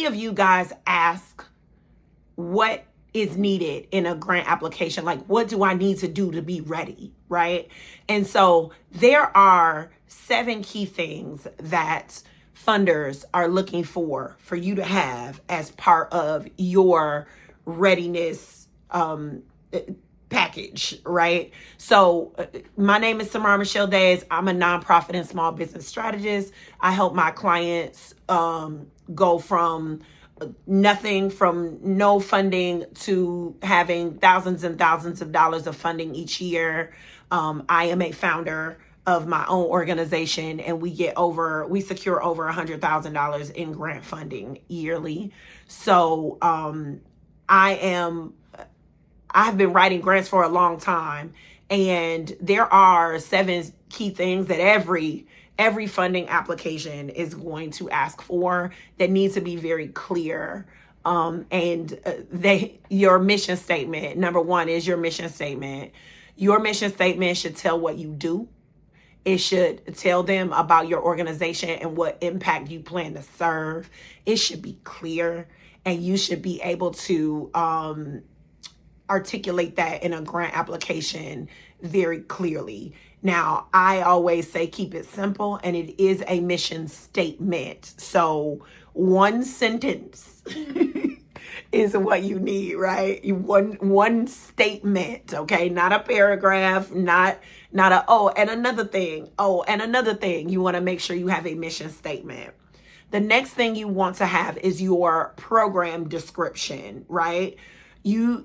many of you guys ask what is needed in a grant application? Like, what do I need to do to be ready, right? And so there are 7 key things that funders are looking for you to have as part of your readiness package, right? So my name is Samara Michelle Days. I'm a nonprofit and small business strategist. I help my clients go from nothing, from no funding to having thousands and thousands of dollars of funding each year. I am a founder of my own organization, and we secure over $100,000 in grant funding yearly. So I've been writing grants for a long time, and there are 7 key things that every funding application is going to ask for that needs to be very clear. Your mission statement, number 1 is your mission statement. Your mission statement should tell what you do. It should tell them about your organization and what impact you plan to serve. It should be clear, and you should be able to articulate that in a grant application very clearly. Now, I always say keep it simple, and it is a mission statement. So 1 sentence is what you need, right? One statement, okay? Not a paragraph, not and another thing. You want to make sure you have a mission statement. The next thing you want to have is your program description, right?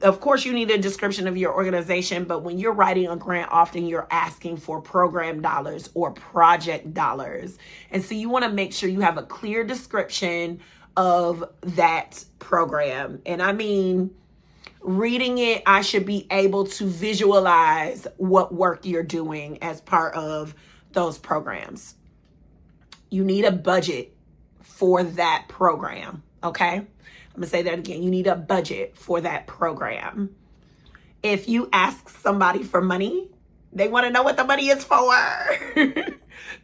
Of course, you need a description of your organization, but when you're writing a grant, often you're asking for program dollars or project dollars. And so you want to make sure you have a clear description of that program. And I mean, reading it, I should be able to visualize what work you're doing as part of those programs. You need a budget for that program, okay? I'm going to say that again. You need a budget for that program. If you ask somebody for money, they want to know what the money is for.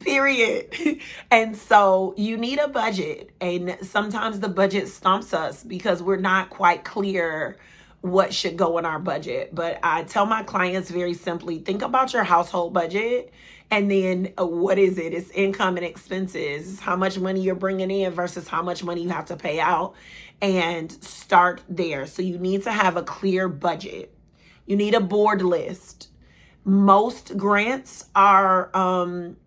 Period. And so you need a budget. And sometimes the budget stumps us because we're not quite clear what should go in our budget. But I tell my clients very simply, think about your household budget. And then what is it? It's income and expenses. It's how much money you're bringing in versus how much money you have to pay out, and start there. So you need to have a clear budget. You need a board list. Most grants are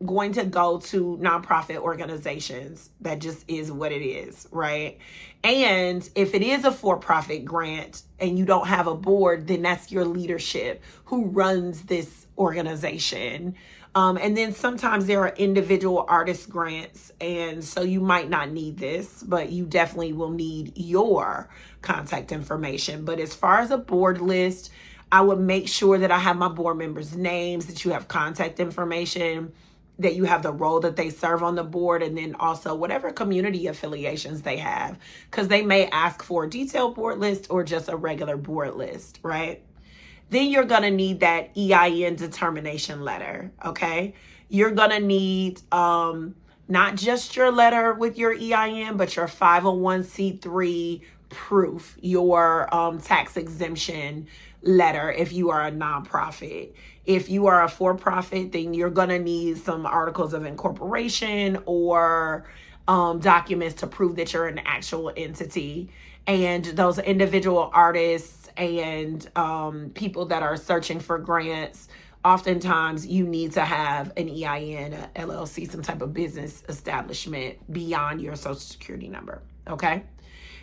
going to go to nonprofit organizations. That just is what it is, right? And if it is a for-profit grant and you don't have a board, then that's your leadership who runs this organization. And then sometimes there are individual artist grants, and so you might not need this, but you definitely will need your contact information. But as far as a board list, I would make sure that I have my board members' names, that you have contact information, that you have the role that they serve on the board, and then also whatever community affiliations they have, because they may ask for a detailed board list or just a regular board list, right? Then you're going to need that EIN determination letter, okay? You're going to need not just your letter with your EIN, but your 501c3 proof, your tax exemption letter if you are a nonprofit. If you are a for-profit, then you're going to need some articles of incorporation or documents to prove that you're an actual entity. And those individual artists and people that are searching for grants, oftentimes you need to have an EIN, a LLC, some type of business establishment beyond your social security number, okay?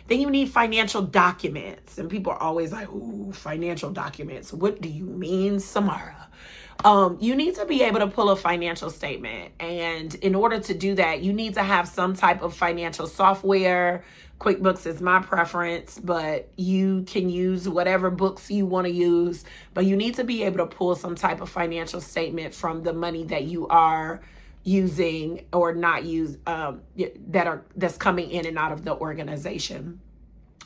Then you need financial documents. And people are always like, ooh, financial documents. What do you mean, Samara? You need to be able to pull a financial statement. And in order to do that, you need to have some type of financial software. QuickBooks is my preference, but you can use whatever books you want to use. But you need to be able to pull some type of financial statement from the money that you are using or not use, that's coming in and out of the organization.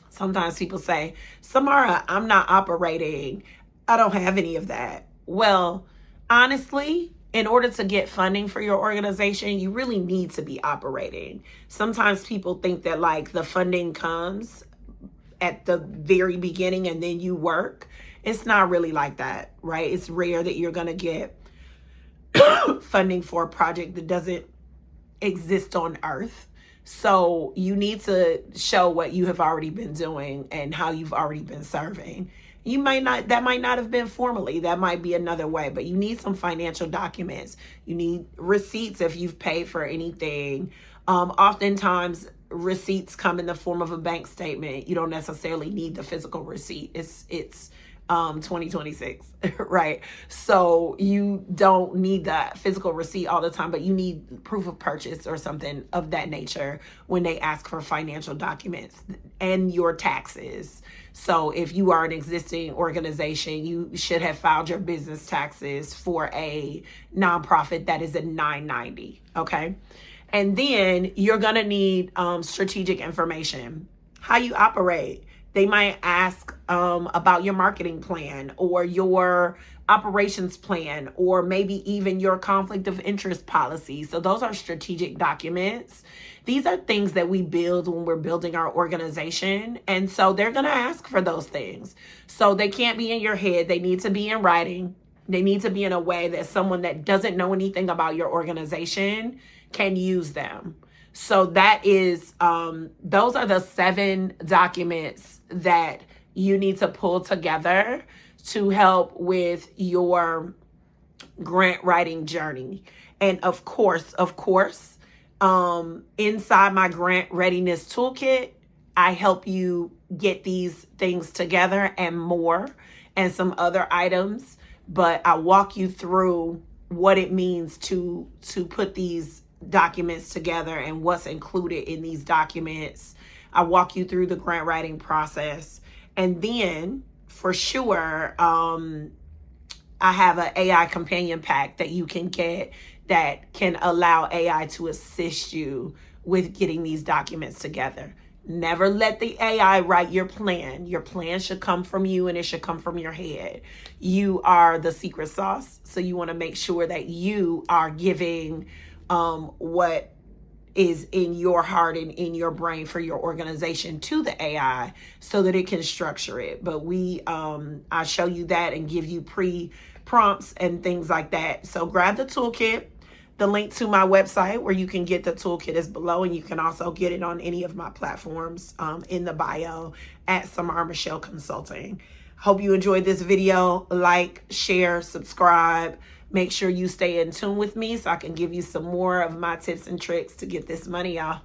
Sometimes people say, Samara, I'm not operating. I don't have any of that. Well, honestly, in order to get funding for your organization, you really need to be operating. Sometimes people think that like the funding comes at the very beginning and then you work. It's not really like that, right? It's rare that you're going to get funding for a project that doesn't exist on earth. So you need to show what you have already been doing and how you've already been serving. That might not have been formally, that might be another way, but you need some financial documents. You need receipts if you've paid for anything. Oftentimes receipts come in the form of a bank statement. You don't necessarily need the physical receipt. It's 2026, right? So you don't need that physical receipt all the time, but you need proof of purchase or something of that nature when they ask for financial documents, and your taxes. So if you are an existing organization, you should have filed your business taxes for a nonprofit that is a 990, okay? And then you're gonna need strategic information, how you operate. They might ask about your marketing plan or your operations plan, or maybe even your conflict of interest policy. So those are strategic documents. These are things that we build when we're building our organization. And so they're going to ask for those things. So they can't be in your head. They need to be in writing. They need to be in a way that someone that doesn't know anything about your organization can use them. So that is, those are the 7 documents that you need to pull together to help with your grant writing journey. And of course, inside my grant readiness toolkit, I help you get these things together and more, and some other items, but I walk you through what it means to put these documents together and what's included in these documents. I walk you through the grant writing process. And then for sure, I have an AI companion pack that you can get that can allow AI to assist you with getting these documents together. Never let the AI write your plan. Your plan should come from you, and it should come from your head. You are the secret sauce. So you want to make sure that you are giving what is in your heart and in your brain for your organization to the AI so that it can structure it. But I show you that and give you prompts and things like that. So grab the toolkit. The link to my website where you can get the toolkit is below, and you can also get it on any of my platforms in the bio at Samara Michelle Consulting. Hope you enjoyed this video. Like, share, subscribe. Make sure you stay in tune with me so I can give you some more of my tips and tricks to get this money, y'all.